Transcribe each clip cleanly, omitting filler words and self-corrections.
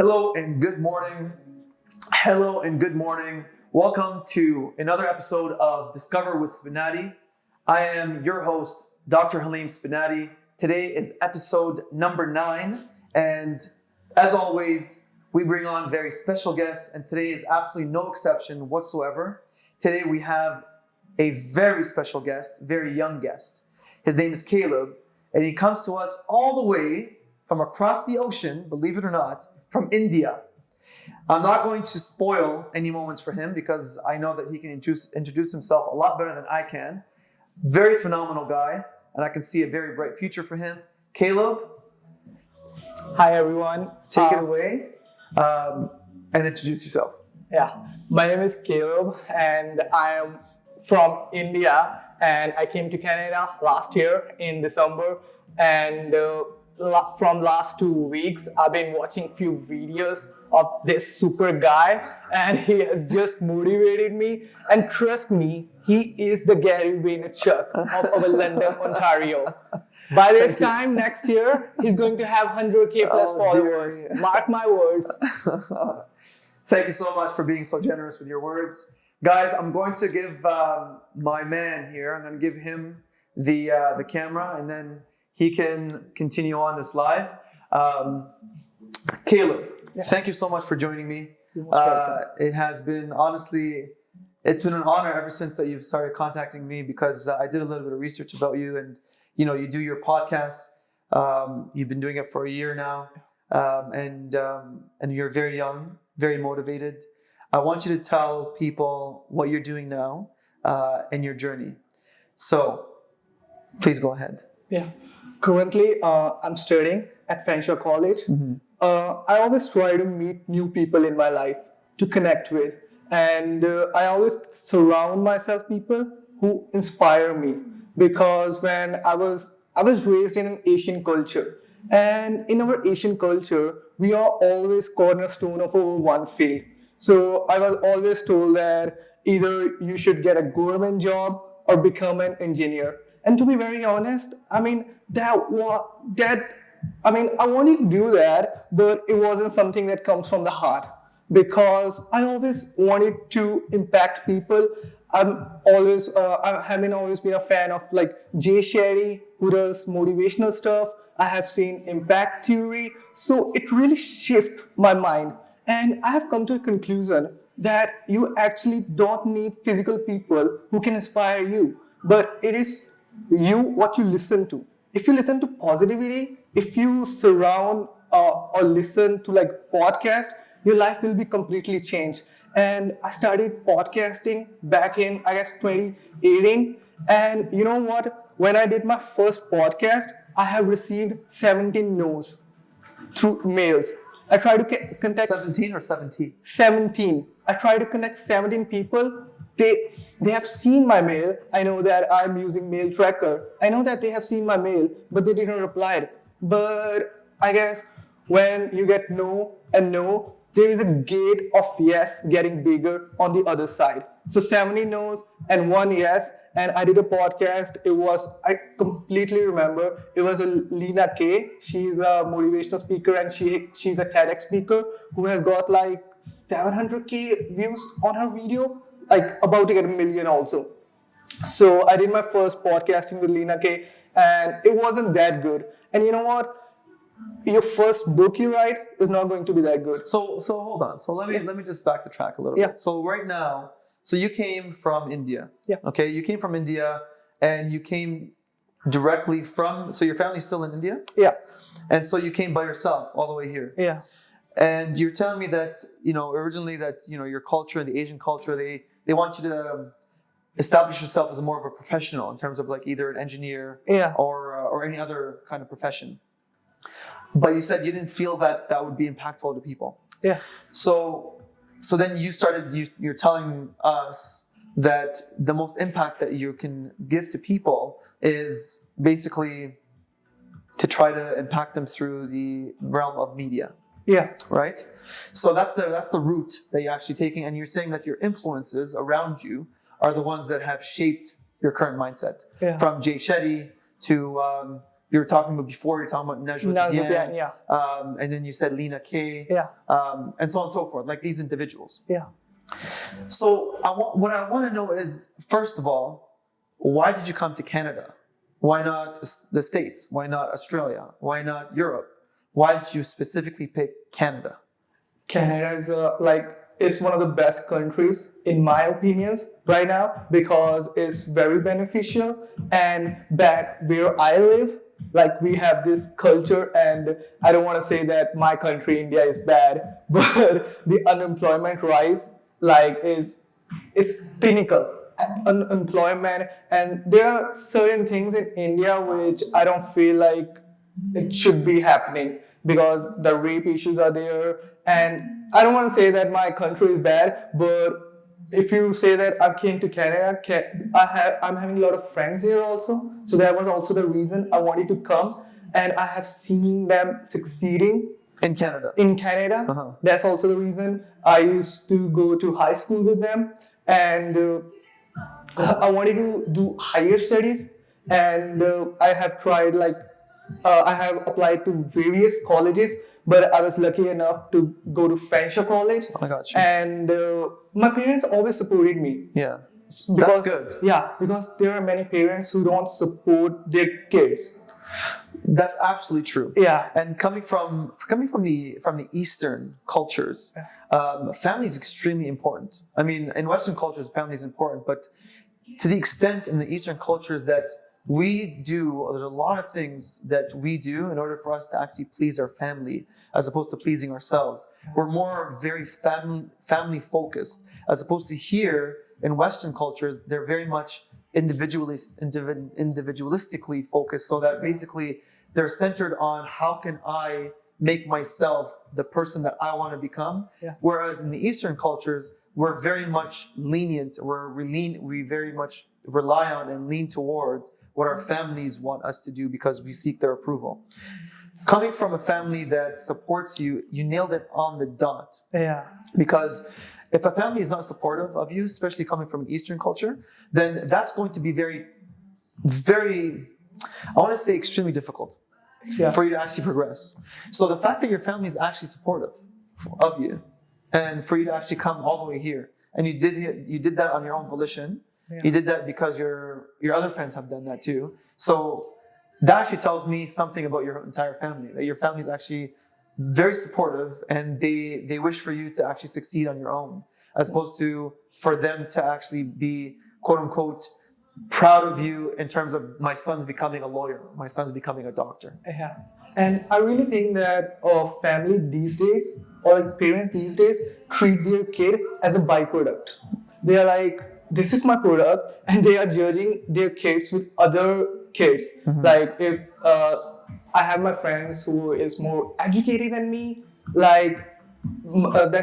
Hello and good morning. Hello and good morning. Welcome to another episode of Discover with Sbenati. I am your host, Dr. Sbenati. Today is episode number 9. And as always, we bring on very special guests. And today is absolutely no exception whatsoever. Today we have a very special guest, very young guest. His name is Caleb. And he comes to us all the way from across the ocean, believe it or not, from India. I'm not going to spoil any moments for him because I know that he can introduce himself a lot better than I can. Very phenomenal guy, and I can see a very bright future for him. Caleb. Hi, everyone. Take it away and introduce yourself. Yeah, my name is Caleb, and I am from India, and I came to Canada last year in December, and from last 2 weeks, I've been watching few videos of this super guy, and he has just motivated me. And trust me, he is the Gary Vaynerchuk of our London, Ontario. By this time next year, he's going to have 100K plus followers. Dear. Mark my words. Thank you so much for being so generous with your words. Guys, I'm going to give my man here, I'm going to give him the camera, and then he can continue on this live. Caleb, thank you so much for joining me. It has been, honestly, it's been an honor ever since that you've started contacting me because I did a little bit of research about you, and you do your podcast. You've been doing it for a year now, and you're very young, very motivated. I want you to tell people what you're doing now and your journey. So, please go ahead. Yeah. Currently, I'm studying at Fanshawe College. Mm-hmm. I always try to meet new people in my life to connect with. And I always surround myself people who inspire me. Because when I was raised in an Asian culture. And in our Asian culture, we are always cornerstone of our one field. So I was always told that either you should get a government job or become an engineer. And to be very honest, I wanted to do that, but it wasn't something that comes from the heart because I always wanted to impact people. I haven't always been a fan of like Jay Shetty, who does motivational stuff. I have seen impact theory, so it really shifted my mind. And I have come to a conclusion that you actually don't need physical people who can inspire you, but it is what you listen to. If you listen to positivity, if you surround or listen to like podcast, your life will be completely changed. And I started podcasting back in, 2018. And you know what? When I did my first podcast, I have received 17 no's through mails. I tried to contact 17 or 70? 17. I tried to connect 17 people. They have seen my mail. I know that I'm using mail tracker. I know that they have seen my mail, but they didn't reply. But I guess when you get no and no, there is a gate of yes getting bigger on the other side. So 70 no's and 1 yes. And I did a podcast. I completely remember, it was a Lena K. She's a motivational speaker and she's a TEDx speaker who has got like 700K views on her video, like about to get 1 million also. So I did my first podcasting with Lena K. and it wasn't that good. And you know what? Your first book you write is not going to be that good. So hold on. So let me just back the track a little bit. So right now, so you came from India. Yeah. Okay, you came from India and you came directly from, so your family's still in India? Yeah. And so you came by yourself all the way here. Yeah. And you're telling me that, originally that, your culture, the Asian culture, they want you to establish yourself as more of a professional in terms of like either an engineer or any other kind of profession. But you said you didn't feel that would be impactful to people. Yeah. So then you're telling us that the most impact that you can give to people is basically to try to impact them through the realm of media. Yeah. Right? So that's the route that you're actually taking, and you're saying that your influences around you are the ones that have shaped your current mindset. Yeah. From Jay Shetty to you were talking about before. You're talking about Najwa Zibian, yeah. and then you said Lena K, Yeah. And so on and so forth. Like these individuals. Yeah. So what I want to know is, first of all, why did you come to Canada? Why not the States? Why not Australia? Why not Europe? Why did you specifically pick Canada? Canada is is one of the best countries in my opinions right now because it's very beneficial. And back where I live, like we have this culture, and I don't want to say that my country, India, is bad, but the unemployment rise is pinnacle. Unemployment, and there are certain things in India which I don't feel like it should be happening because the rape issues are there. And I don't want to say that my country is bad, but if you say that I came to Canada, I'm having a lot of friends here also. So that was also the reason I wanted to come, and I have seen them succeeding in Canada. Uh-huh. That's also the reason I used to go to high school with them, and I wanted to do higher studies, and I have tried I have applied to various colleges, but I was lucky enough to go to Fanshawe College. I got you. And my parents always supported me. Yeah, because, that's good. Yeah, because there are many parents who don't support their kids. That's absolutely true. Yeah. And coming from the Eastern cultures, family is extremely important. I mean, in Western cultures, family is important, but to the extent in the Eastern cultures that we do, there's a lot of things that we do in order for us to actually please our family as opposed to pleasing ourselves. We're more very family focused, as opposed to here in Western cultures, they're very much individualistically focused, so that basically they're centered on how can I make myself the person that I want to become. Yeah. Whereas in the Eastern cultures, we're very much lenient, we very much rely on and lean towards what our families want us to do because we seek their approval. Coming from a family that supports you, you nailed it on the dot. Yeah. Because if a family is not supportive of you, especially coming from an Eastern culture, then that's going to be very, very, I want to say extremely difficult for you to actually progress. So the fact that your family is actually supportive of you, and for you to actually come all the way here, and you did that on your own volition. Yeah. You did that because your other friends have done that too. So that actually tells me something about your entire family, that your family is actually very supportive, and they wish for you to actually succeed on your own, as opposed to for them to actually be, quote unquote, proud of you in terms of my son's becoming a lawyer, my son's becoming a doctor. Yeah. And I really think that family these days, or like parents these days, treat their kid as a byproduct. They are like, this is my product, and they are judging their kids with other kids. Mm-hmm. Like if I have my friends who is more educated than me, then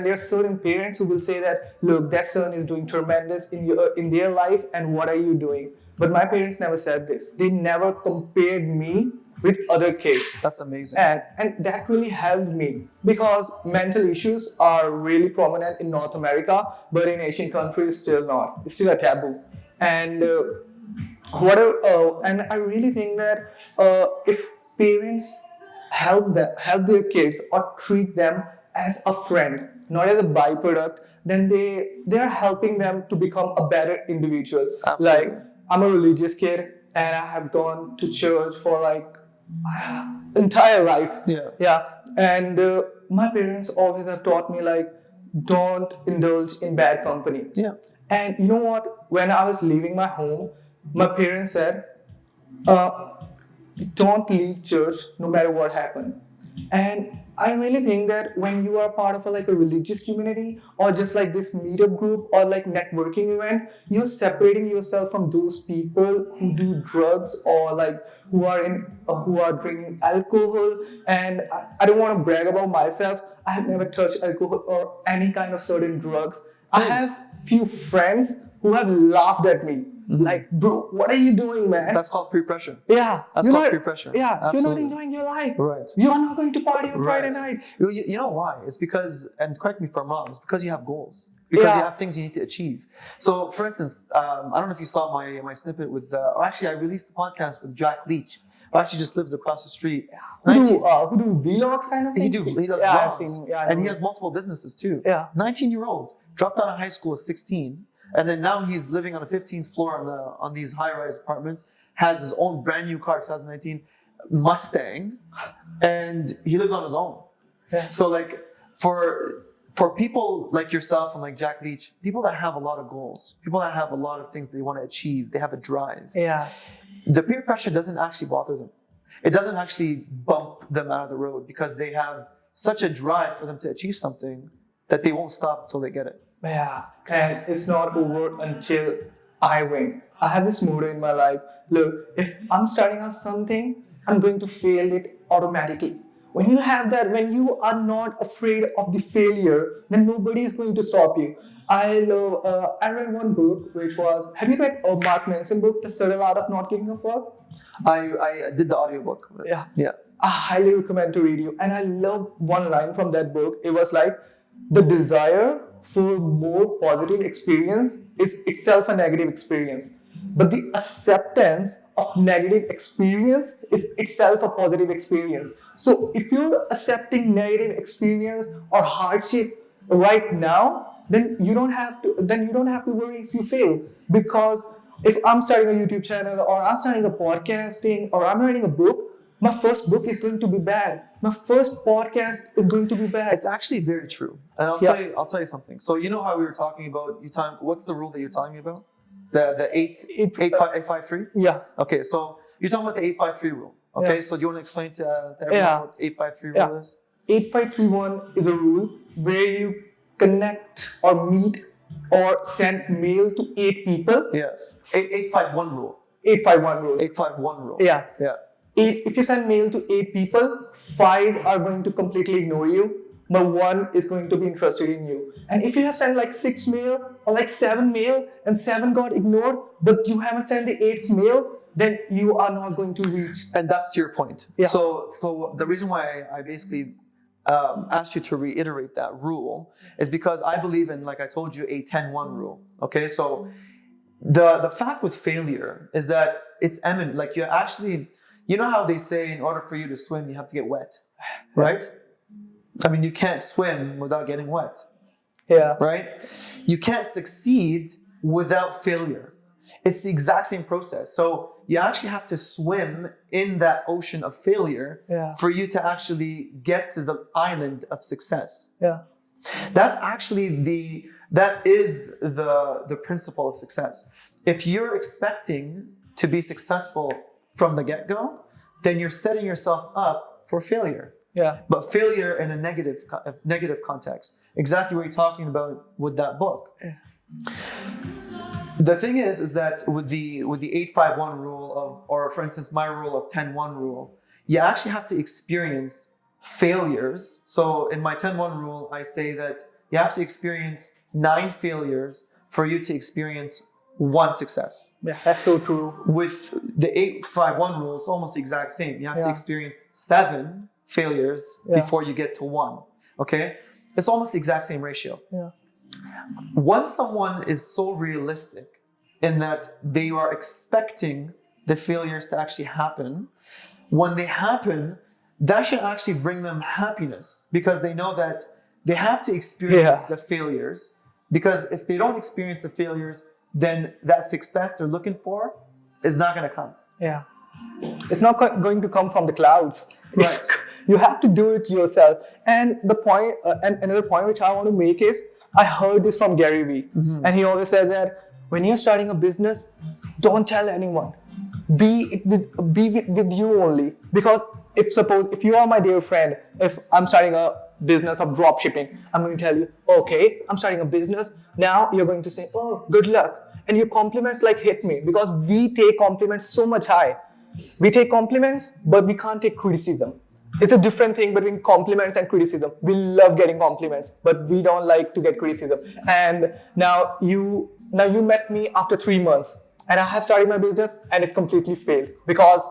there are certain parents who will say that, look, that son is doing tremendous in their life, and what are you doing? But my parents never said this. They never compared me with other kids. That's amazing. And that really helped me, because mental issues are really prominent in North America, but in Asian countries still not. It's still a taboo. And and I really think that if parents help their kids or treat them as a friend, not as a byproduct, then they are helping them to become a better individual. Absolutely. Like, I'm a religious kid, and I have gone to church for entire life. Yeah. And my parents always have taught me don't indulge in bad company. Yeah. And you know what? When I was leaving my home, my parents said, don't leave church no matter what happened. And I really think that when you are part of a religious community, or just like this meetup group or networking event, you're separating yourself from those people who do drugs or who are drinking alcohol. And I don't want to brag about myself. I have never touched alcohol or any kind of certain drugs. I have few friends who have laughed at me. Mm-hmm. Bro, what are you doing, man? That's called peer pressure. Yeah. That's called peer pressure. Yeah. Absolutely. You're not enjoying your life. Right. You are not going to party on Friday night. You know why? It's because, and correct me if I'm wrong, it's because you have goals. Because you have things you need to achieve. So, for instance, I don't know if you saw my snippet with, or actually I released the podcast with Jack Leach who actually just lives across the street. Who do vlogs kind of things? He does yeah, vlogs. and he has multiple businesses too. Yeah. 19-year-old, dropped out of high school at 16, and then now he's living on the 15th floor on these high-rise apartments, has his own brand new car, 2019 Mustang, and he lives on his own. Yeah. So like for people like yourself and like Jack Leach, people that have a lot of goals, people that have a lot of things they want to achieve, they have a drive. Yeah. The peer pressure doesn't actually bother them. It doesn't actually bump them out of the road because they have such a drive for them to achieve something that they won't stop until they get it. Yeah, and it's not over until I win. I have this motto in my life. Look, if I'm starting out something, I'm going to fail it automatically. When you have that, when you are not afraid of the failure, then nobody is going to stop you. I read one book which was, have you read Mark Manson book, The Subtle Art of Not Giving a Fuck? I did the audiobook. Yeah. I highly recommend to read you. And I love one line from that book. It was like, the desire for more positive experience is itself a negative experience. But the acceptance of negative experience is itself a positive experience. So if you're accepting negative experience or hardship right now, then you don't have to worry if you fail. Because if I'm starting a YouTube channel or I'm starting a podcasting or I'm writing a book, my first book is going to be bad. My first podcast is going to be bad. It's actually very true. And I'll tell you something. So you know how we were talking about what's the rule that you're talking about? The 853? Yeah. Okay, so you're talking about the 853 rule. Okay, Yeah. so do you want to explain to everyone what 853 rule is? 8531 is a rule where you connect or meet or send mail to 8 people. Yes. 851 rule. 851 rule. 851 rule. Yeah. Yeah. If you send mail to 8 people, 5 are going to completely ignore you, but 1 is going to be interested in you. And if you have sent like 6 mail or like 7 mail and 7 got ignored, but you haven't sent the 8th mail, then you are not going to reach. And that's to your point. Yeah. So the reason why I basically asked you to reiterate that rule is because I believe in, like I told you, a 10-1 rule. Okay, so the fact with failure is that it's eminent. Like you know how they say in order for you to swim, you have to get wet, right? I mean, you can't swim without getting wet. Yeah. Right? You can't succeed without failure. It's the exact same process. So you actually have to swim in that ocean of failure for you to actually get to the island of success. Yeah. That's actually that is the principle of success. If you're expecting to be successful from the get-go, then you're setting yourself up for failure. Yeah. But failure in a negative context. Exactly what you're talking about with that book. Yeah. The thing is that with the 851 rule or for instance my rule of 10-1 rule, you actually have to experience failures. So in my 10-1 rule, I say that you have to experience 9 failures for you to experience 1 success. Yeah, that's so true. With the 851 rule, it's almost the exact same. You have to experience 7 failures before you get to 1. Okay? It's almost the exact same ratio. Yeah. Once someone is so realistic in that they are expecting the failures to actually happen, when they happen, that should actually bring them happiness because they know that they have to experience the failures, because if they don't experience the failures, then that success they're looking for is not going to come. Yeah. It's not going to come from the clouds. Right. You have to do it yourself. And the point, and another point which I want to make is, I heard this from Gary Vee, and he always said that when you're starting a business, don't tell anyone. Be with you only. Because if you are my dear friend, if I'm starting a business of drop shipping, I'm going to tell you, okay, I'm starting a business. Now you're going to say, oh, good luck. And your compliments like hit me, because we take compliments so much high. We take compliments, but we can't take criticism. It's a different thing between compliments and criticism. We love getting compliments, but we don't like to get criticism. And now you met me after 3 months, and I have started my business, and it's completely failed, because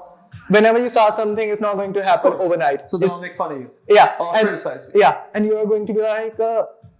whenever you start something, it's not going to happen overnight. So they'll make fun of you. Yeah. Or criticize you. Yeah. And you are going to be like,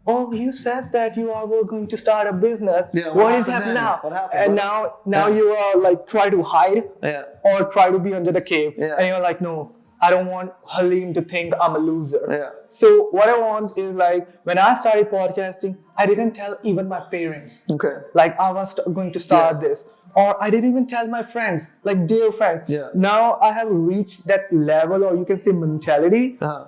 oh, you said that you are going to start a business. Yeah, what is happened happening then? now? What happened? And What- now Yeah. you are like try to hide Yeah. or try to be under the cave. Yeah. And you're like, no, I don't want Halim to think I'm a loser. Yeah. So what I want is like, when I started podcasting, I didn't tell even my parents. Okay. Like I was going to start Yeah. this. Or I didn't even tell my friends, like dear friends. Yeah. Now I have reached that level, or you can say mentality. Uh-huh.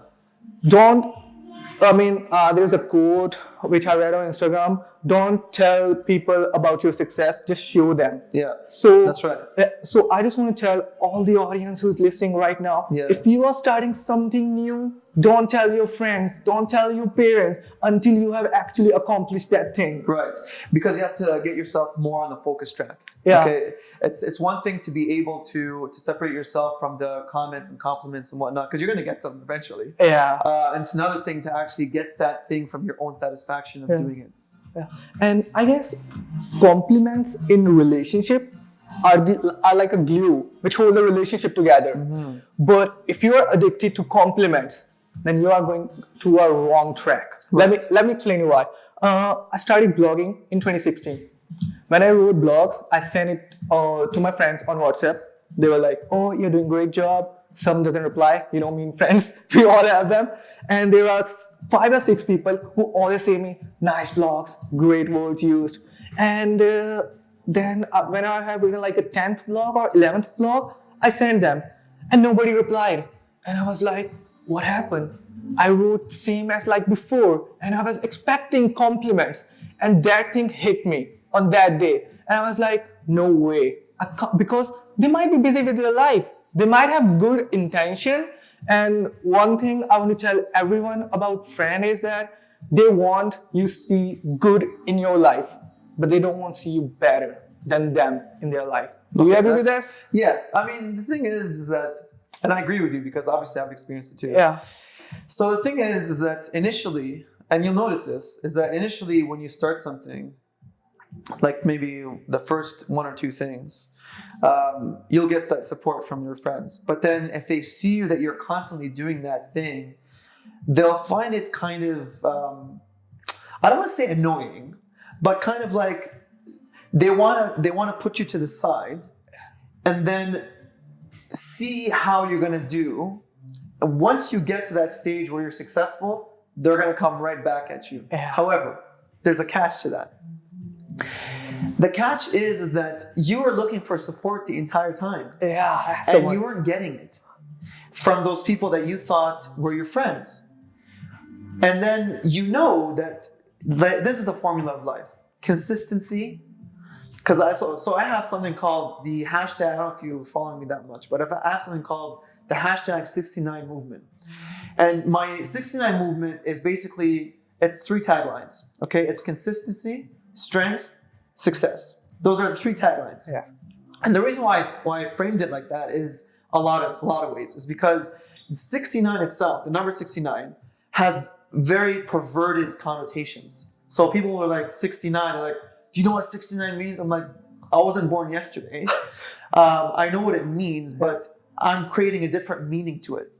There's a quote which I read on Instagram. Don't tell people about your success, just show them. Yeah. So That's right. So I just want to tell all the audience who's listening right now, Yeah. if you are starting something new, don't tell your friends, don't tell your parents until you have actually accomplished that thing. Right. Because you have to get yourself more on the focus track. Yeah. Okay. It's one thing to be able to separate yourself from the comments and compliments and whatnot, because you're going to get them eventually. Yeah. And it's another thing to actually get that thing from your own satisfaction of doing it. Yeah. And I guess compliments in relationship are like a glue which hold a relationship together. Mm-hmm. But if you are addicted to compliments, then you are going to a wrong track. Right. Let me explain you why. I started blogging in 2016. When I wrote blogs, I sent it to my friends on WhatsApp. They were like, "Oh, you're doing a great job." Some doesn't reply. You know, mean friends. We all have them. And there are 5 or 6 people who always say me, "Nice blogs, great words used." And then when I have written like a 10th blog or 11th blog, I sent them, and nobody replied. And I was like, "What happened?" I wrote same as like before, and I was expecting compliments, and that thing hit me on that day. And I was like, no way. Because they might be busy with their life. They might have good intention. And one thing I want to tell everyone about friend is that they want you see good in your life, but they don't want to see you better than them in their life. Do you agree with that? Yes. I mean, the thing is that, and I agree with you because obviously I've experienced it too. Yeah. So the thing is that initially, and you'll notice this, is that initially when you start something, like maybe the first 1 or 2 things, you'll get that support from your friends. But then if they see you that you're constantly doing that thing, they'll find it kind of, I don't want to say annoying, but kind of like they want to put you to the side and then see how you're going to do. And once you get to that stage where you're successful, they're going to come right back at you. Yeah. However, there's a catch to that. The catch is that you were looking for support the entire time. Yeah. That's And you weren't getting it from those people that you thought were your friends. And then you know that this is the formula of life. Consistency. Because I have something called the hashtag, I don't know if you're following me that much, but I have something called the hashtag 69 movement. And my 69 movement is basically, it's 3 taglines. Okay, it's consistency, strength, success. Those are the 3 taglines. Yeah. And the reason why I framed it like that is a lot of ways. Is because 69 itself, the number 69, has very perverted connotations. So people are like 69, they're like, do you know what 69 means? I'm like, I wasn't born yesterday. I know what it means, but I'm creating a different meaning to it.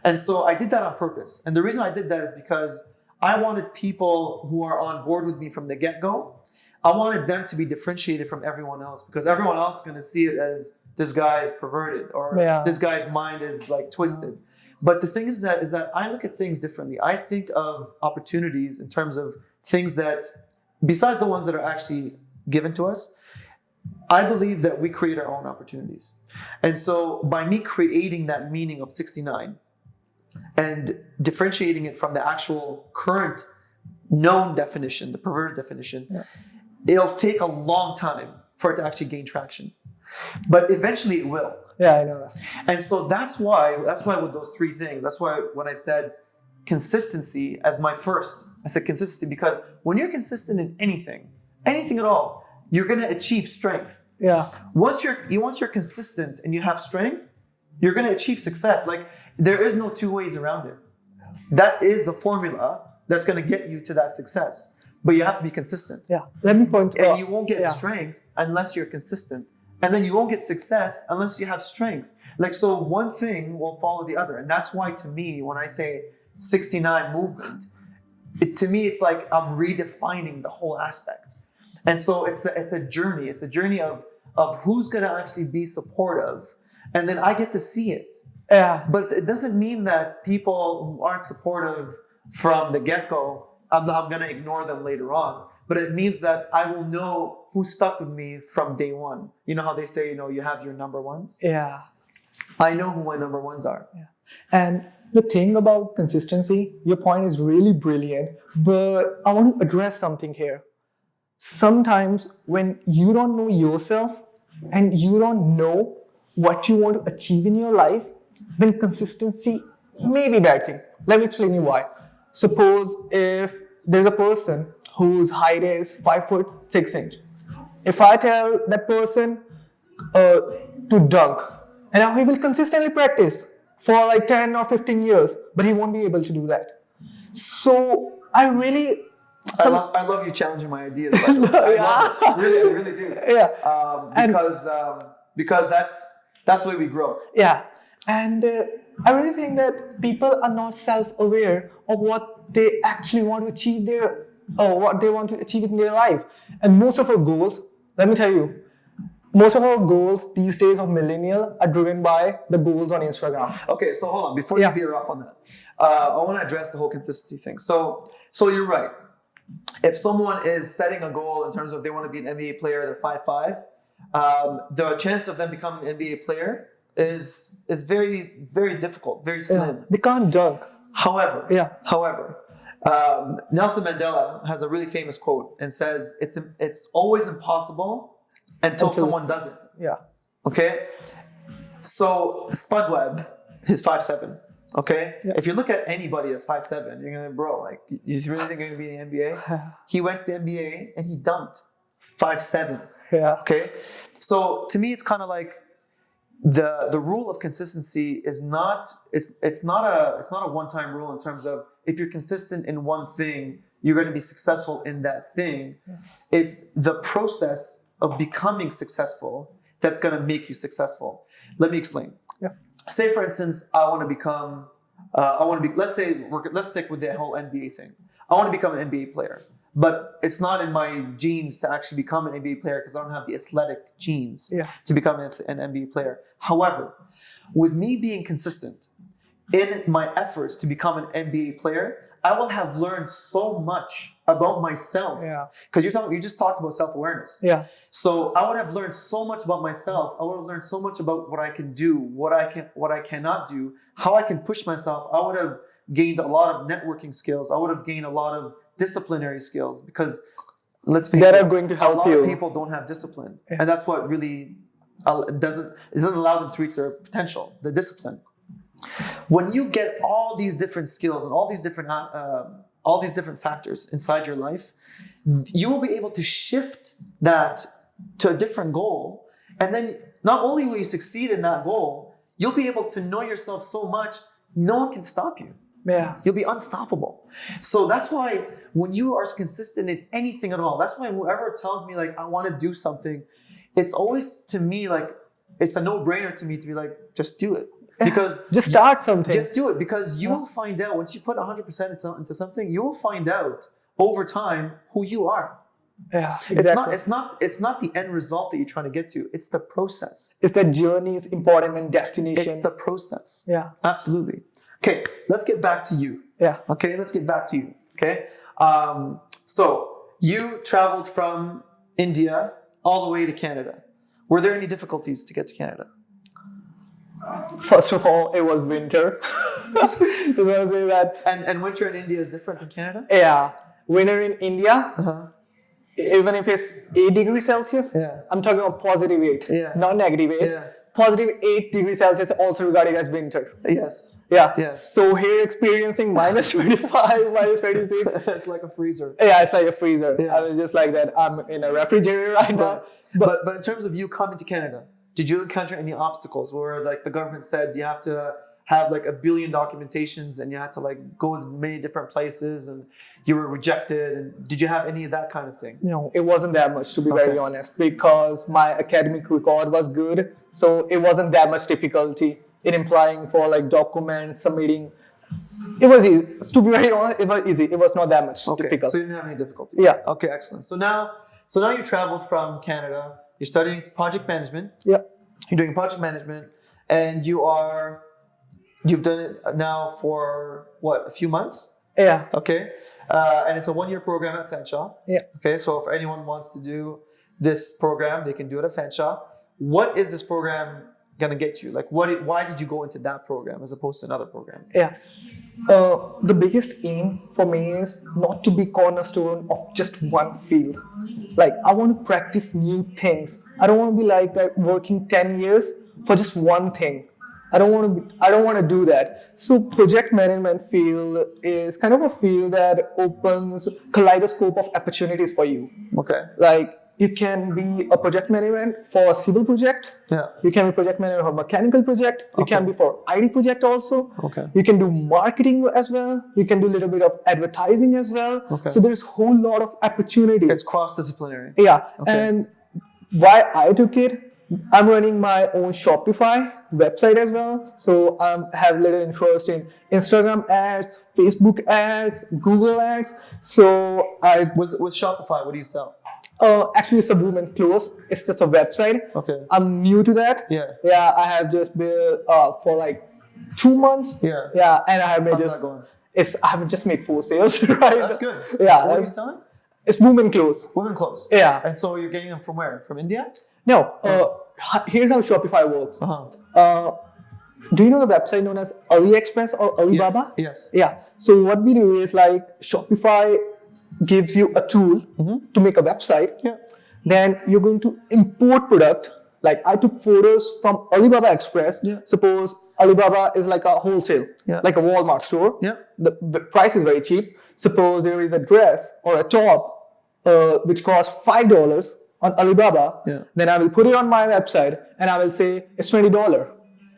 And so I did that on purpose. And the reason I did that is because I wanted people who are on board with me from the get-go. I wanted them to be differentiated from everyone else, because everyone else is going to see it as this guy is perverted or this guy's mind is like twisted. But the thing is that I look at things differently. I think of opportunities in terms of things that, besides the ones that are actually given to us, I believe that we create our own opportunities. And so by me creating that meaning of 69 and differentiating it from the actual current known definition, the perverted definition, it'll take a long time for it to actually gain traction. But eventually it will. Yeah, I know that. And so that's why with those 3 things, that's why when I said consistency as my first, I said consistency because when you're consistent in anything at all, you're going to achieve strength. Yeah. Once you're consistent and you have strength, you're going to achieve success. Like there is no 2 ways around it. That is the formula that's going to get you to that success. But you have to be consistent. Yeah. Let me point out. And you won't get strength unless you're consistent. And then you won't get success unless you have strength. Like, so one thing will follow the other. And that's why to me, when I say 69 movement, to me, it's like I'm redefining the whole aspect. And so it's a journey. It's a journey of who's going to actually be supportive. And then I get to see it. Yeah. But it doesn't mean that people who aren't supportive from the get-go, I'm going to ignore them later on. But it means that I will know who stuck with me from day one. You know how they say, you have your number ones? Yeah. I know who my number ones are. Yeah. And the thing about consistency, your point is really brilliant, but I want to address something here. Sometimes when you don't know yourself and you don't know what you want to achieve in your life, then consistency may be a bad thing. Let me explain you why. Suppose if there's a person whose height is 5'6". If I tell that person to dunk, and now he will consistently practice for like 10 or 15 years, but he won't be able to do that. So I really... I love you challenging my ideas. By the way. I really do. Yeah. Because that's the way we grow. Yeah. And I really think that people are not self-aware of what they actually want to achieve what they want to achieve in their life. And most of our goals, let me tell you, most of our goals these days of millennial are driven by the goals on Instagram. Okay, so hold on. Before you veer off on that, I want to address the whole consistency thing. So you're right. If someone is setting a goal in terms of they want to be an NBA player, they're 5'5", the chance of them becoming an NBA player is very, very difficult, very slim. Yeah, they can't dunk. However, Nelson Mandela has a really famous quote and says, it's always impossible until someone does it. Yeah. Okay? So Spudweb, he's 5'7". Okay? Yeah. If you look at anybody that's 5'7", you're gonna, bro, like, you really think you're gonna be in the NBA? He went to the NBA and he dunked 5'7". Yeah. Okay? So to me, it's kind of like the rule of consistency is not a one-time rule in terms of if you're consistent in one thing, you're going to be successful in that thing. Yeah. It's the process of becoming successful that's going to make you successful. Let me explain. Yeah. Say, for instance, let's stick with the whole NBA thing. I want to become an NBA player, but it's not in my genes to actually become an NBA player because I don't have the athletic genes to become an NBA player. However, with me being consistent in my efforts to become an NBA player, I will have learned so much about myself. Yeah. Because you just talked about self-awareness. Yeah. So I would have learned so much about myself. I would have learned so much about what I can do, what I cannot do, how I can push myself. I would have gained a lot of networking skills. I would have gained a lot of disciplinary skills because let's face it, that are going to help a lot you. of people don't have discipline. Yeah. And that's what really doesn't allow them to reach their potential, the discipline. When you get all these different skills and all these different factors inside your life, you will be able to shift that to a different goal. And then not only will you succeed in that goal, you'll be able to know yourself so much, no one can stop you. Yeah. You'll be unstoppable. So that's why when you are consistent in anything at all, that's why whoever tells me like, I want to do something, it's always to me like, it's a no-brainer to me to be like, just do it. Because just start something. Just do it because you will find out once you put 100% into something, you will find out over time who you are. Yeah, exactly. It's not the end result that you're trying to get to. It's the process. It's the journey is important than destination. It's the process. Yeah, absolutely. Okay, let's get back to you. Yeah. Okay, let's get back to you. Okay, so you traveled from India all the way to Canada. Were there any difficulties to get to Canada? First of all, it was winter. Just want to say that. And winter in India is different than Canada? Yeah. Winter in India, even if it's 8 degrees Celsius, I'm talking about positive 8, not negative 8. Yeah. Positive 8 degrees Celsius also regarded as winter. Yes. Yeah. Yes. So here experiencing minus 25, minus 26. It's like a freezer. Yeah, it's like a freezer. Yeah. I was just like that. I'm in a refrigerator right now. But in terms of you coming to Canada, did you encounter any obstacles where like the government said you have to have like 1 billion documentations and you had to like go to many different places and you were rejected? And did you have any of that kind of thing? No, it wasn't that much to be very honest, because my academic record was good. So it wasn't that much difficulty in applying for like documents, submitting It was easy. To be very honest, it was easy. It was not that much difficult. So you didn't have any difficulties. Yeah. Okay, excellent. So now you traveled from Canada. You're studying project management. Yeah. You're doing project management, and you've done it now for what, a few months? Yeah. Okay. And it's a 1-year program at Fanshawe. Yeah. Okay. So if anyone wants to do this program, they can do it at Fanshawe. What is this program gonna get you? Like, why did you go into that program as opposed to another program? Yeah. The biggest aim for me is not to be cornerstone of just one field. Like, I want to practice new things. I don't want to be like that working 10 years for just one thing. I don't want to do that. So project management field is kind of a field that opens kaleidoscope of opportunities for you. Okay. Like, you can be a project management for a civil project. Yeah. You can be project manager for a mechanical project. You can be for IT project also. Okay. You can do marketing as well. You can do a little bit of advertising as well. Okay. So there's a whole lot of opportunities. It's cross-disciplinary. Yeah. Okay. And why I took it, I'm running my own Shopify website as well. So I have little interest in Instagram ads, Facebook ads, Google ads. So With Shopify, what do you sell? Actually, it's a women clothes. It's just a website. Okay. I'm new to that. Yeah. Yeah, I have just been for like 2 months. Yeah. Yeah, and I have made How's that going? I have just made 4 sales, right? That's good. Yeah. What are you selling? It's women clothes. Women clothes. Yeah. And so you're getting them from where? From India? No. Here's how Shopify works. Uh-huh. Do you know the website known as AliExpress or Alibaba? Yeah. Yes. Yeah. So what we do is like Shopify gives you a tool to make a website. Yeah. Then you're going to import product. Like I took photos from Alibaba Express. Yeah. Suppose Alibaba is like a wholesale, like a Walmart store. Yeah. The price is very cheap. Suppose there is a dress or a top which costs $5 on Alibaba. Yeah. Then I will put it on my website and I will say it's $20.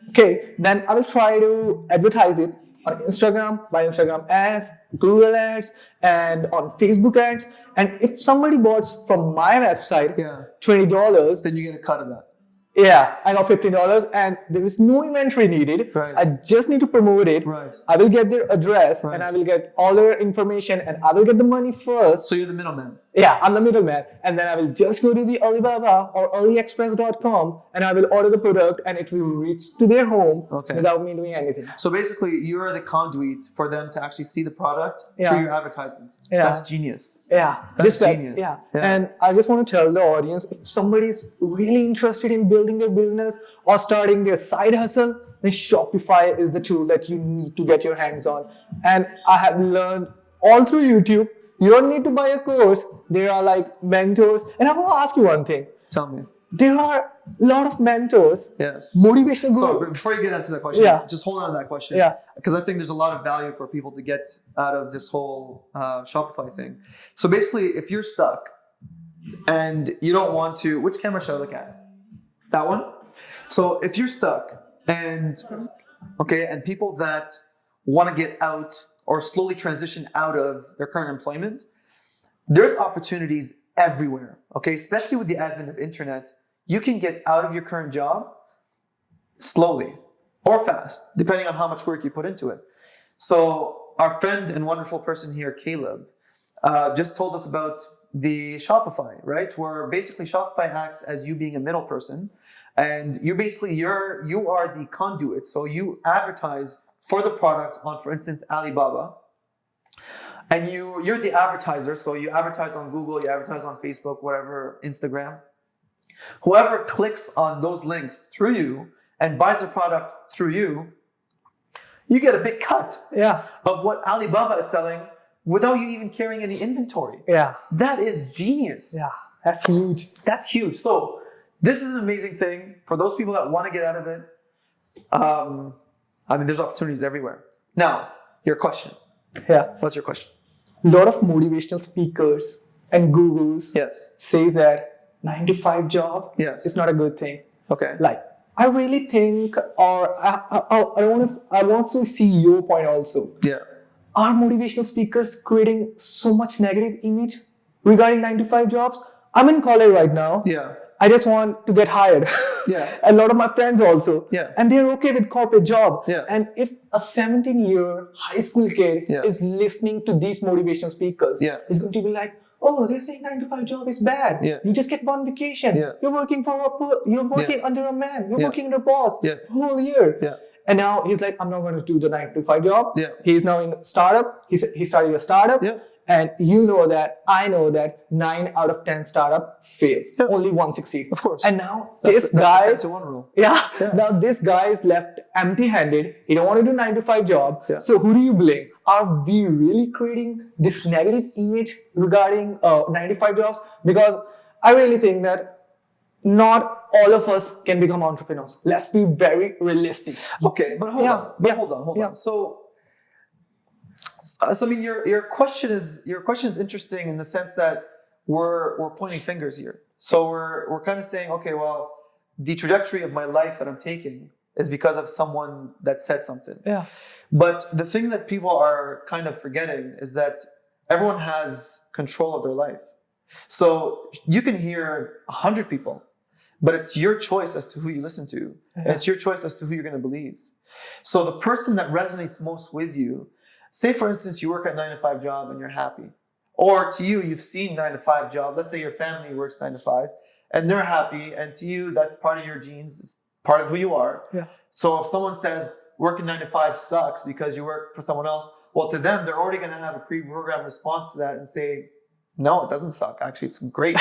Okay. Then I will try to advertise it on Instagram, by Instagram ads, Google ads, and on Facebook ads. And if somebody bought from my website, $20, Then you get a cut of that. yeah, I got $15 and there is no inventory needed. Right. I just need to promote it. Right. I will get their address Right. and I will get all their information and I will get the money first. So you're the middleman. Yeah, I'm the middleman. And then I will just go to the Alibaba or AliExpress.com and I will order the product and it will reach to their home without me doing anything. So basically, you're the conduit for them to actually see the product Yeah. through your advertisements. Yeah. That's genius. Yeah, That's genius. Yeah. Yeah. And I just want to tell the audience, if somebody is really interested in building their business or starting their side hustle, then Shopify is the tool that you need to get your hands on. And I have learned all through YouTube. You don't need to buy a course. There are like mentors. And I want to ask you one thing. Tell me. There are a lot of mentors, Yes. motivational So gurus. before you get into that question, just hold on to that question. Yeah. Because I think there's a lot of value for people to get out of this whole Shopify thing. So basically, if you're stuck and you don't want to, which camera should I look at? That one? So if you're stuck and people that want to get out or slowly transition out of their current employment, there's opportunities everywhere, okay? Especially with the advent of internet, you can get out of your current job slowly or fast, depending on how much work you put into it. So our friend and wonderful person here, Caleb, just told us about the Shopify, right? Where basically Shopify acts as you being a middle person, and you are the conduit. So you advertise for the products on, for instance, Alibaba, and you're the advertiser. So you advertise on Google, you advertise on Facebook, whatever, Instagram. Whoever clicks on those links through you and buys the product through you, you get a big cut of what Alibaba is selling without you even carrying any inventory. Yeah. That is genius. Yeah, that's huge. That's huge. So this is an amazing thing for those people that want to get out of it. There's opportunities everywhere. Now, your question. Yeah. What's your question? A lot of motivational speakers and gurus Yes. say that 9-to-5 job is not a good thing. Okay. Like, I really think, or I want to see your point also. Yeah. Are motivational speakers creating so much negative image regarding 9-to-5 jobs? I'm in college right now. Yeah. I just want to get hired. Yeah. A lot of my friends also. Yeah. And they're okay with corporate job. Yeah. And if a 17-year high school kid Yeah. is listening to these motivation speakers, Yeah. he's going to be like, oh, they're saying 9 to 5 job is bad. Yeah. You just get one vacation. Yeah. You're working under a man. You're Yeah. working under a boss Yeah. the whole year. Yeah. And now he's like, I'm not going to do the 9 to 5 job. Yeah. He's now in a startup. He started a startup. Yeah. And I know that 9 out of 10 startup fails. Yeah. Only one succeeds. Of course. And now That's the guy, 10-to-1 rule. yeah, Yeah. now this guy is left empty-handed. He don't want to do 9 to 5 job. Yeah. So who do you blame? Are we really creating this negative image regarding 9 to 5 jobs? Because I really think that not all of us can become entrepreneurs. Let's be very realistic. Okay, but hold on. So I mean, your question is interesting in the sense that we're pointing fingers here. So we're kind of saying, okay, well, the trajectory of my life that I'm taking is because of someone that said something. Yeah. But the thing that people are kind of forgetting is that everyone has control of their life. So you can hear 100 people, but it's your choice as to who you listen to. And it's your choice as to who you're going to believe. So the person that resonates most with you, say for instance, you work a 9 to 5 job and you're happy. Or to you, you've seen 9 to 5 job. Let's say your family works 9 to 5 and they're happy. And to you, that's part of your genes. It's part of who you are. Yeah. So if someone says working 9 to 5 sucks because you work for someone else, well, to them, they're already going to have a pre-programmed response to that and say, no, it doesn't suck. Actually, it's great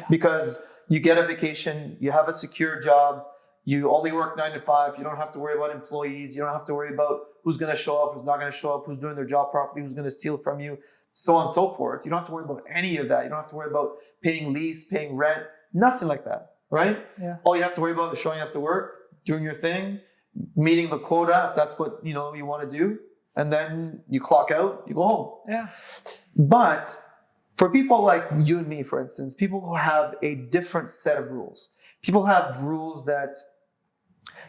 because you get a vacation, you have a secure job, you only work 9 to 5, you don't have to worry about employees, you don't have to worry about who's going to show up, who's not going to show up, who's doing their job properly, who's going to steal from you, so on and so forth. You don't have to worry about any of that. You don't have to worry about paying lease, paying rent, nothing like that, right? Yeah. All you have to worry about is showing up to work, doing your thing, meeting the quota if that's what you want to do, and then you clock out, you go home. Yeah. But for people like you and me, for instance, people who have a different set of rules, people have rules that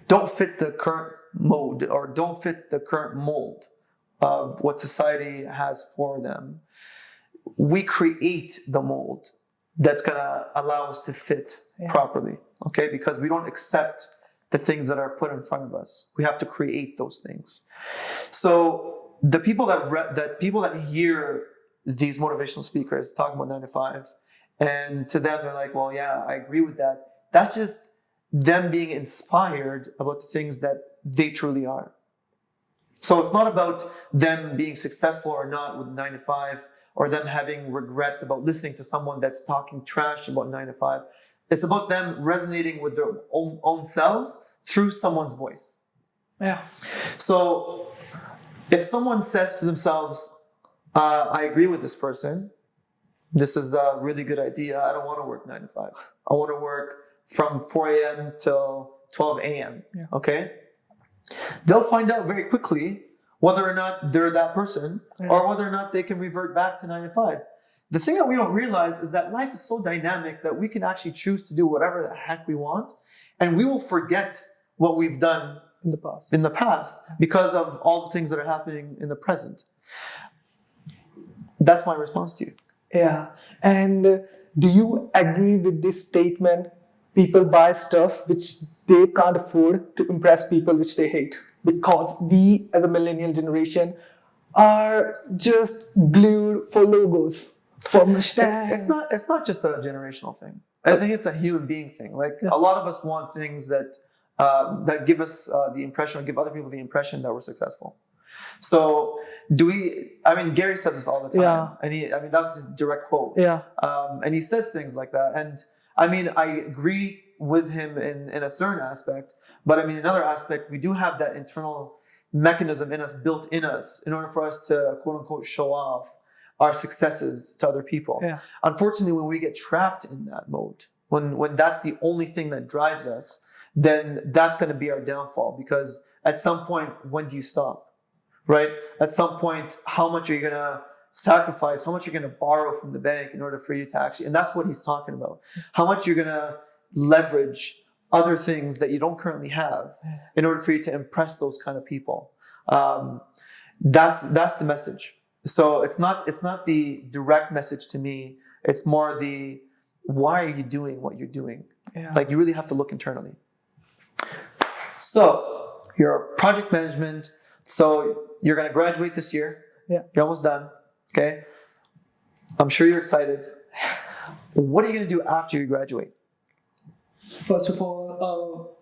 don't fit the current mode or don't fit the current mold of what society has for them. We create the mold that's going to allow us to fit properly, okay? Because we don't accept the things that are put in front of us. We have to create those things. So the people that hear these motivational speakers talking about 9 to 5, and to them they're like, well, yeah, I agree with that. That's just them being inspired about the things that they truly are. So it's not about them being successful or not with 9 to 5, or them having regrets about listening to someone that's talking trash about 9 to 5. It's about them resonating with their own selves through someone's voice. Yeah. So if someone says to themselves, I agree with this person, this is a really good idea, I don't want to work 9 to 5. I want to work from 4 a.m. till 12 a.m. Yeah. Okay? They'll find out very quickly whether or not they're that person or whether or not they can revert back to 9 to 5. The thing that we don't realize is that life is so dynamic that we can actually choose to do whatever the heck we want, and we will forget what we've done in the past because of all the things that are happening in the present. That's my response to you. Yeah. And do you agree with this statement? People buy stuff which they can't afford to impress people which they hate. Because we as a millennial generation are just glued for logos, for Mustang. It's not just a generational thing. I think it's a human being thing. Like a lot of us want things that give us the impression, or give other people the impression that we're successful. So Gary says this all the time. Yeah. And that's his direct quote. Yeah. And he says things like that. And I agree with him in a certain aspect, but in another aspect, we do have that internal mechanism in us, built in us, in order for us to quote unquote show off our successes to other people. Yeah. Unfortunately, when we get trapped in that mode, when that's the only thing that drives us, then that's going to be our downfall, because at some point, when do you stop? Right? At some point, how much are you going to sacrifice? How much you're going to borrow from the bank in order for you to actually, and that's what he's talking about. How much you're going to leverage other things that you don't currently have in order for you to impress those kind of people. That's the message. So it's not the direct message to me. It's more the why are you doing what you're doing? Yeah. Like you really have to look internally. So your project management, so you're going to graduate this year. Yeah. You're almost done. Okay. I'm sure you're excited. What are you going to do after you graduate? First of all,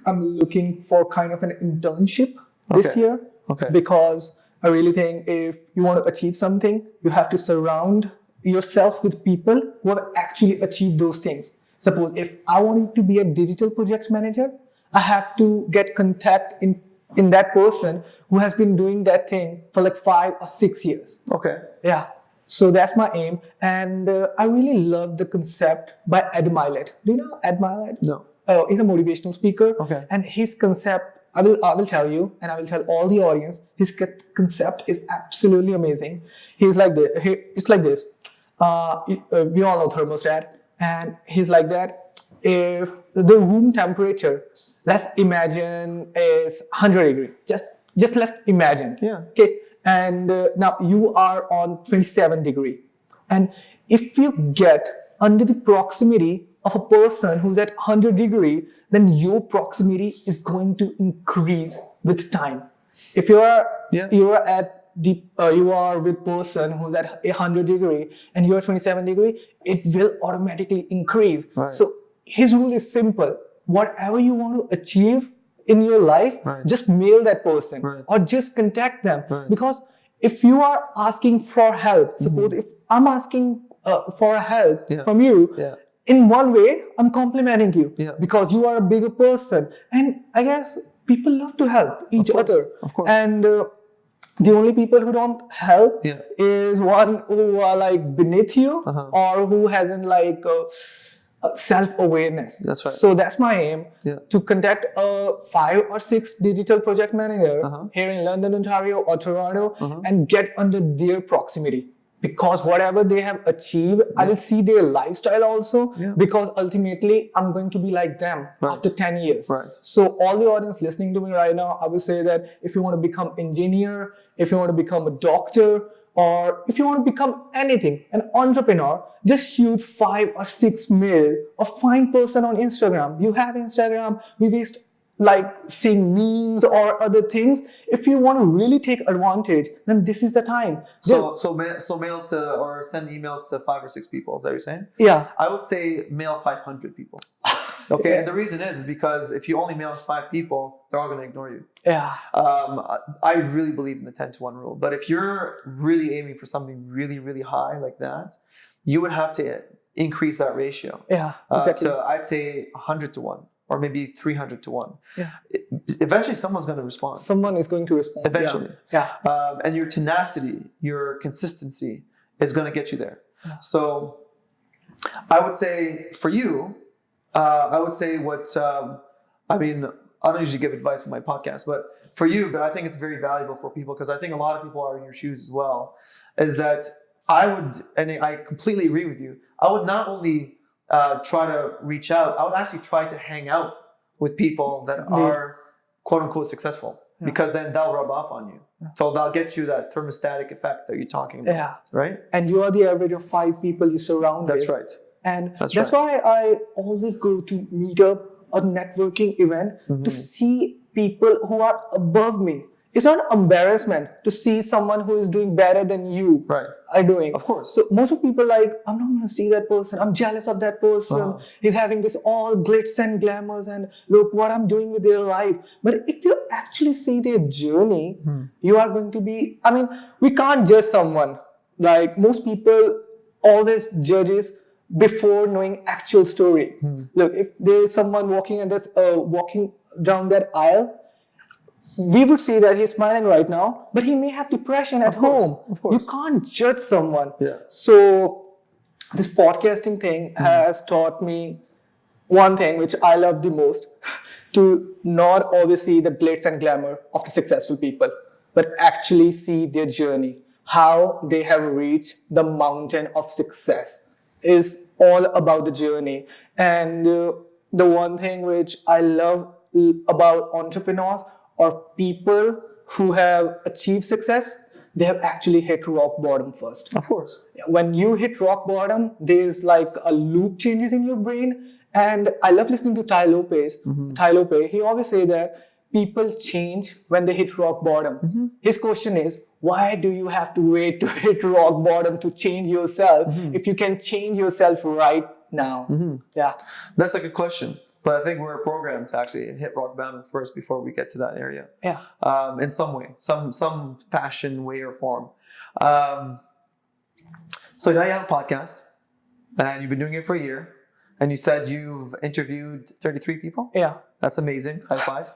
I'm looking for kind of an internship this year. Okay. Because I really think if you want to achieve something, you have to surround yourself with people who have actually achieved those things. Suppose if I wanted to be a digital project manager, I have to get contact in that person who has been doing that thing for like 5 or 6 years. Okay. Yeah. So that's my aim. And I really love the concept by Ed Milet. Do you know Ed Milet? No. He's a motivational speaker. Okay. And his concept, I will tell you, and I will tell all the audience, his concept is absolutely amazing. It's like this. We all know thermostat. And he's like that. If the room temperature, let's imagine, is 100 degrees. Just let's imagine. Yeah. Okay. And now you are on 27 degree. And if you get under the proximity of a person who's at 100 degree, then your proximity is going to increase with time. If you are you are with person who's at 100 degree and you're 27 degree, it will automatically increase. Right. So his rule is simple. Whatever you want to achieve in your life, just mail that person or just contact them. Because if you are asking for help, suppose if I'm asking for help from you, in one way, I'm complimenting you because you are a bigger person. And I guess people love to help each other. Of course. And the only people who don't help is one who are like beneath you or who hasn't like self-awareness. That's right. So that's my aim, to contact a 5 or 6 digital project manager here in London, Ontario or Toronto and get under their proximity. Because whatever they have achieved, I will see their lifestyle also because ultimately I'm going to be like them after 10 years. So all the audience listening to me right now, I will say that if you want to become engineer, if you want to become a doctor, or if you want to become anything, an entrepreneur, just shoot 5 or 6 mil or find person on Instagram. You have Instagram, we waste like seeing memes or other things. If you want to really take advantage, then this is the time. So mail to or send emails to 5 or 6 people. Is that what you're saying? Yeah. I would say mail 500 people. Okay, and the reason is because if you only mail 5 people, they're all going to ignore you. Yeah. I really believe in the 10-to-1 rule. But if you're really aiming for something really, really high like that, you would have to increase that ratio. Yeah, exactly. To, I'd say 100-to-1. Or maybe 300-to-1. Yeah. Eventually, someone's going to respond. Someone is going to respond. Eventually. Yeah. And your tenacity, your consistency is going to get you there. Yeah. So I would say for you, I would say what, I mean, I don't usually give advice on my podcast, but for you, but I think it's very valuable for people because I think a lot of people are in your shoes as well, is that I would, and I completely agree with you, I would not only try to reach out, I would actually try to hang out with people that are quote unquote successful because then they'll rub off on you. So they'll get you that thermostatic effect that you're talking about. Right? And you are the average of 5 people you surround with. That's right. And that's why I always go to meet up a networking event to see people who are above me. It's not an embarrassment to see someone who is doing better than you are doing. Of course. So most of people like, I'm not going to see that person. I'm jealous of that person. He's having this all glitz and glamours and look what I'm doing with their life. But if you actually see their journey, you are going to be, I mean, we can't judge someone. Like most people always judges before knowing actual story. Look, if there is someone walking down that aisle, we would see that he's smiling right now, but he may have depression at home. Of course. You can't judge someone. So this podcasting thing has taught me one thing which I love the most, to not always see the glitz and glamour of the successful people, but actually see their journey, how they have reached the mountain of success. Is all about the journey. And the one thing which I love about entrepreneurs or people who have achieved success, they have actually hit rock bottom first. Of course. When you hit rock bottom, there's like a loop changes in your brain. And I love listening to Ty Lopez. Ty Lopez, he always say that people change when they hit rock bottom. His question is, why do you have to wait to hit rock bottom to change yourself if you can change yourself right now? Yeah. That's a good question. But I think we're programmed to actually hit rock bottom first before we get to that area. Yeah. In some way, some fashion, way, or form. So now you have a podcast, and you've been doing it for a year, and you said you've interviewed 33 people? Yeah. That's amazing. High five.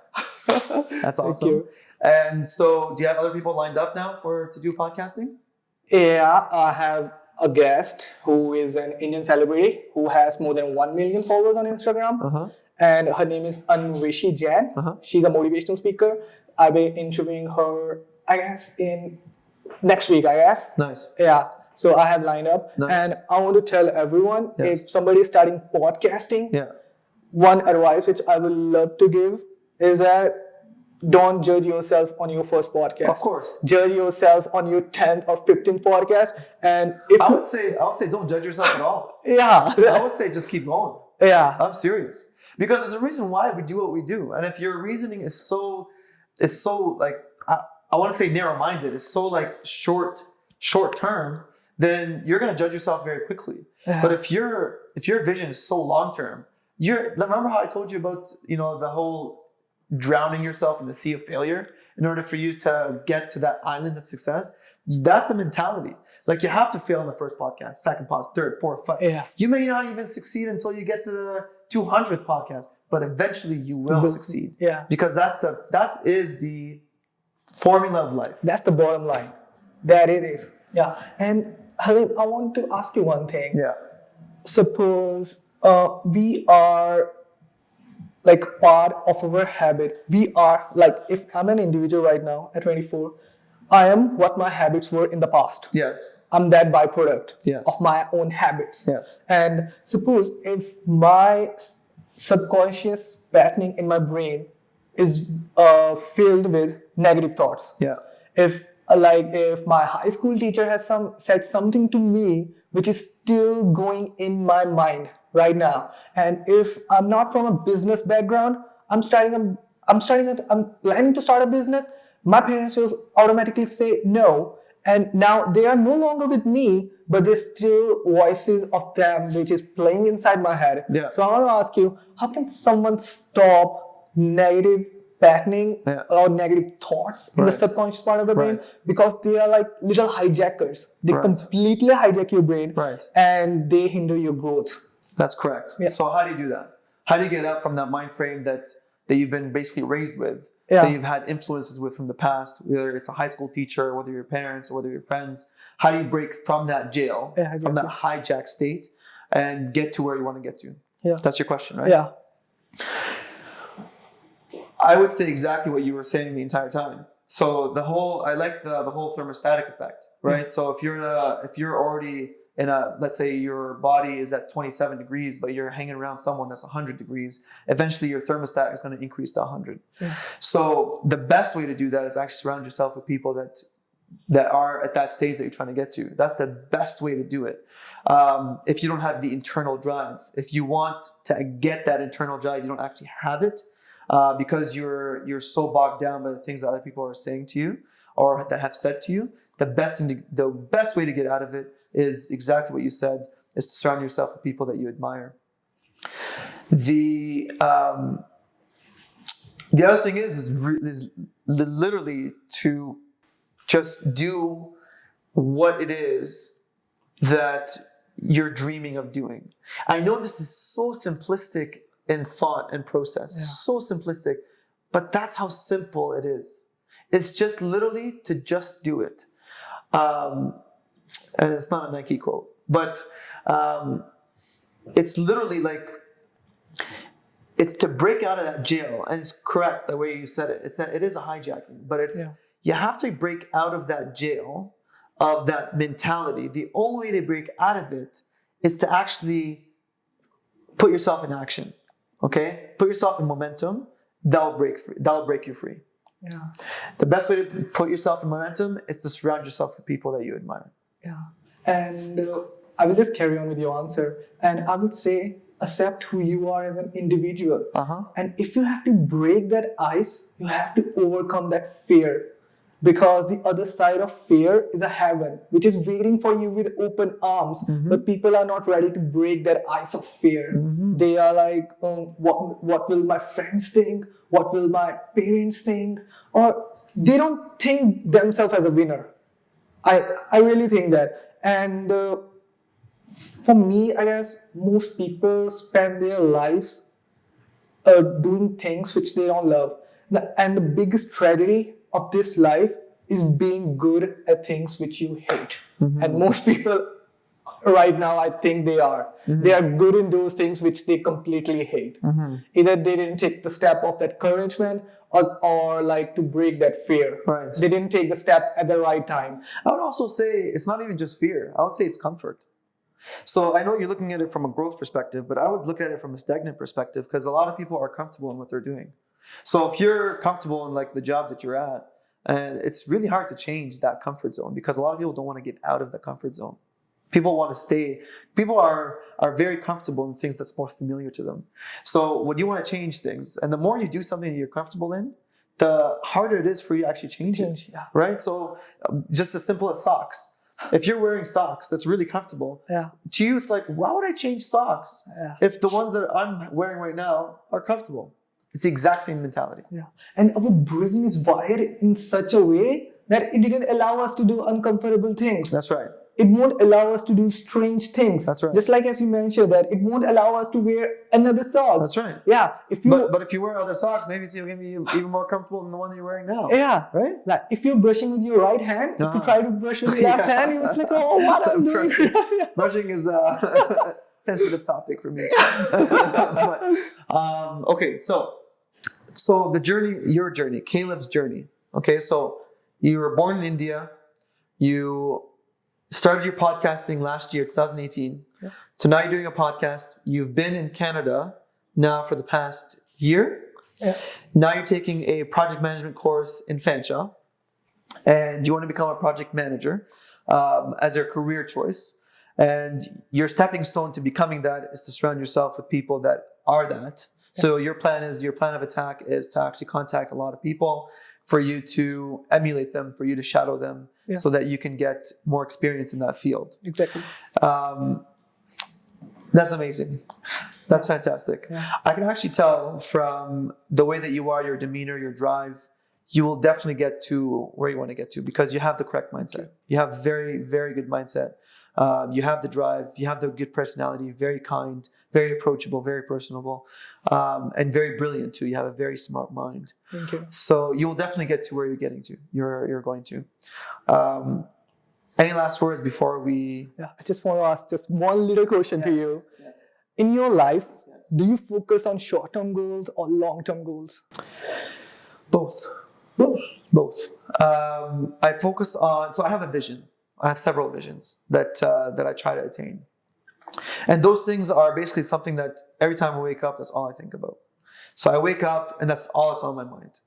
That's awesome. Thank you. And so do you have other people lined up now to do podcasting? Yeah, I have a guest who is an Indian celebrity who has more than 1 million followers on Instagram. And her name is Anvishi Jain. She's a motivational speaker. I'll be interviewing her, I guess, in next week, I guess. Nice. Yeah. So I have lined up. Nice. And I want to tell everyone, if somebody is starting podcasting, one advice which I would love to give is that don't judge yourself on your first podcast. Of course. Judge yourself on your 10th or 15th podcast. And if I would say don't judge yourself at all. Yeah. I would say just keep going. Yeah. I'm serious. Because there's a reason why we do what we do. And if your reasoning is so like, I want to say narrow-minded, it's so like short term, then you're going to judge yourself very quickly. But if your vision is so long-term, remember how I told you about, the whole drowning yourself in the sea of failure in order for you to get to that island of success? That's the mentality. Like, you have to fail in the first podcast, second podcast, third, fourth, fifth. Yeah. You may not even succeed until you get to the 200th podcast, but eventually you will succeed. Yeah. Because that is the formula of life. That's the bottom line. That it is. Yeah. And Halim, I want to ask you one thing. Yeah. Suppose we are like part of our habit. We are like, if I'm an individual right now at 24, I am what my habits were in the past. Yes. I'm that byproduct Yes. of my own habits. Yes. And suppose if my subconscious patterning in my brain is filled with negative thoughts. Yeah. If my high school teacher has said something to me which is still going in my mind right now, and if I'm not from a business background, I'm planning to start a business, my parents will automatically say no, and now they are no longer with me, but there's still voices of them which is playing inside my head. Yeah. So I want to ask you, how can someone stop negative patterning or negative thoughts in the subconscious part of the brain? Because they are like little hijackers. They completely hijack your brain and they hinder your growth. That's correct. Yeah. So how do you do that? How do you get out from that mind frame that you've been basically raised with, that you've had influences with from the past, whether it's a high school teacher, whether your parents, or whether your friends? How do you break from that jail, from that hijack state, and get to where you want to get to? Yeah. That's your question, right? Yeah. I would say exactly what you were saying the entire time. So I like the whole thermostatic effect, right? So if you're already in let's say your body is at 27 degrees, but you're hanging around someone that's 100 degrees, eventually your thermostat is going to increase to 100. Yeah. So the best way to do that is actually surround yourself with people that are at that stage that you're trying to get to. That's the best way to do it. If you don't have the internal drive, if you want to get that internal drive, you don't actually have it, because you're so bogged down by the things that other people are saying to you or that have said to you. The best way to get out of it is exactly what you said, is to surround yourself with people that you admire. The other thing is literally to just do what it is that you're dreaming of doing. I know this is so simplistic in thought and process, so simplistic, but that's how simple it is. It's just literally to just do it. And it's not a Nike quote, but it's literally like, it's to break out of that jail. And it's correct the way you said it. It is a hijacking, but you have to break out of that jail, of that mentality. The only way to break out of it is to actually put yourself in action. Okay? Put yourself in momentum. That'll break you free. Yeah. The best way to put yourself in momentum is to surround yourself with people that you admire. Yeah. And I will just carry on with your answer. And I would say, accept who you are as an individual. And if you have to break that ice, you have to overcome that fear. Because the other side of fear is a heaven, which is waiting for you with open arms. But people are not ready to break that ice of fear. They are like, oh, what will my friends think? What will my parents think? Or they don't think themselves as a winner. I really think that. And for me, I guess most people spend their lives doing things which they don't love. And the biggest tragedy of this life is being good at things which you hate. And most people right now, I think they are. They are good in those things which they completely hate. Either they didn't take the step of that encouragement or like to break that fear. Right. They didn't take the step at the right time. I would also say it's not even just fear. I would say it's comfort. So I know you're looking at it from a growth perspective, but I would look at it from a stagnant perspective because a lot of people are comfortable in what they're doing. So if you're comfortable in like the job that you're at, and it's really hard to change that comfort zone because a lot of people don't want to get out of the comfort zone. People want to stay. People are very comfortable in things that's more familiar to them. So when you want to change things, and the more you do something that you're comfortable in, the harder it is for you to actually change it. Yeah. Right? So just as simple as socks. If you're wearing socks that's really comfortable, to you it's like, why would I change socks if the ones that I'm wearing right now are comfortable? It's the exact same mentality. Yeah. And our brain is wired in such a way that it didn't allow us to do uncomfortable things. That's right. It won't allow us to do strange things. That's right. Just like as you mentioned that it won't allow us to wear another sock. That's right. Yeah. If you but if you wear other socks, maybe it's going to be even more comfortable than the one that you're wearing now. Yeah. Right? Like if you're brushing with your right hand, if you try to brush with your left hand, you're just like, oh, what I'm doing. Brushing is a sensitive topic for me. But, okay, so the journey, your journey, Caleb's journey. Okay, so you were born in India. You started your podcasting last year, 2018. So now you're doing a podcast. You've been in Canada now for the past year. Now you're taking a project management course in Fanshawe. And you want to become a project manager as your career choice. And your stepping stone to becoming that is to surround yourself with people that are that. So your plan of attack is to actually contact a lot of people for you to emulate them, for you to shadow them, so that you can get more experience in that field. Exactly. That's amazing. That's fantastic. I can actually tell from the way that you are, your demeanor, your drive, you will definitely get to where you want to get to because you have the correct mindset. You have very, very good mindset. You have the drive, you have the good personality, very kind, very approachable, very personable, and very brilliant too. You have a very smart mind. Thank you. So you'll definitely get to where you're getting to. You're going to. Any last words before we? Yeah, I just want to ask just one little question to you. Yes. In your life, do you focus on short-term goals or long-term goals? Both. I focus on. So I have a vision. I have several visions that I try to attain. And those things are basically something that every time I wake up, that's all I think about. So I wake up and that's all that's on my mind.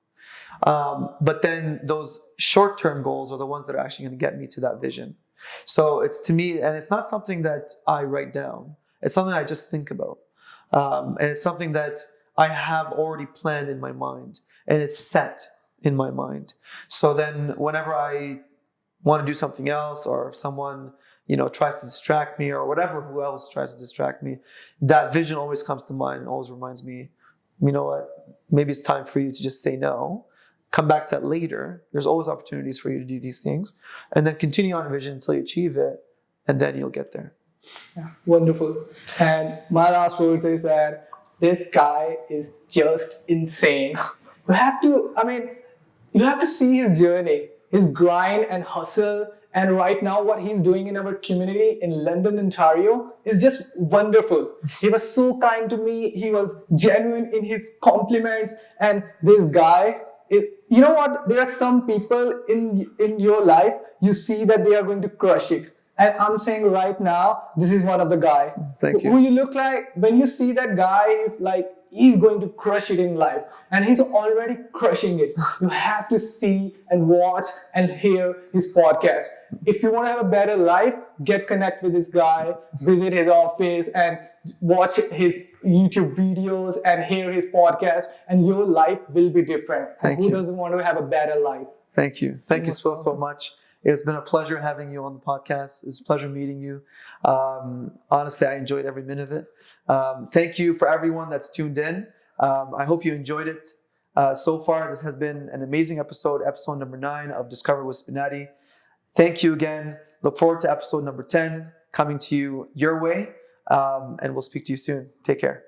But then those short-term goals are the ones that are actually going to get me to that vision. So it's to me, and it's not something that I write down. It's something I just think about. And it's something that I have already planned in my mind and it's set in my mind. So then whenever I want to do something else or if someone tries to distract me or who else tries to distract me, that vision always comes to mind and always reminds me, you know what, maybe it's time for you to just say no, come back to that later. There's always opportunities for you to do these things and then continue on a vision until you achieve it and then you'll get there. Yeah, wonderful. And my last words is that this guy is just insane. You have to see his journey, his grind and hustle. And right now, what he's doing in our community in London, Ontario is just wonderful. He was so kind to me. He was genuine in his compliments. And this guy, you know what? There are some people in your life, you see that they are going to crush it. And I'm saying right now, this is one of the guy. Thank you. Who you look like, when you see that guy is like, he's going to crush it in life. And he's already crushing it. You have to see and watch and hear his podcast. If you want to have a better life, get connect with this guy, visit his office and watch his YouTube videos and hear his podcast, and your life will be different. Thank Who you. doesn't want to have a better life? Thank you. Thank you so much. It's been a pleasure having you on the podcast. It was a pleasure meeting you. Honestly, I enjoyed every minute of it. Thank you for everyone that's tuned in. I hope you enjoyed it. So far, this has been an amazing episode number 9 of Discover with Sbenati. Thank you again. Look forward to episode number 10 coming to you your way. And we'll speak to you soon. Take care.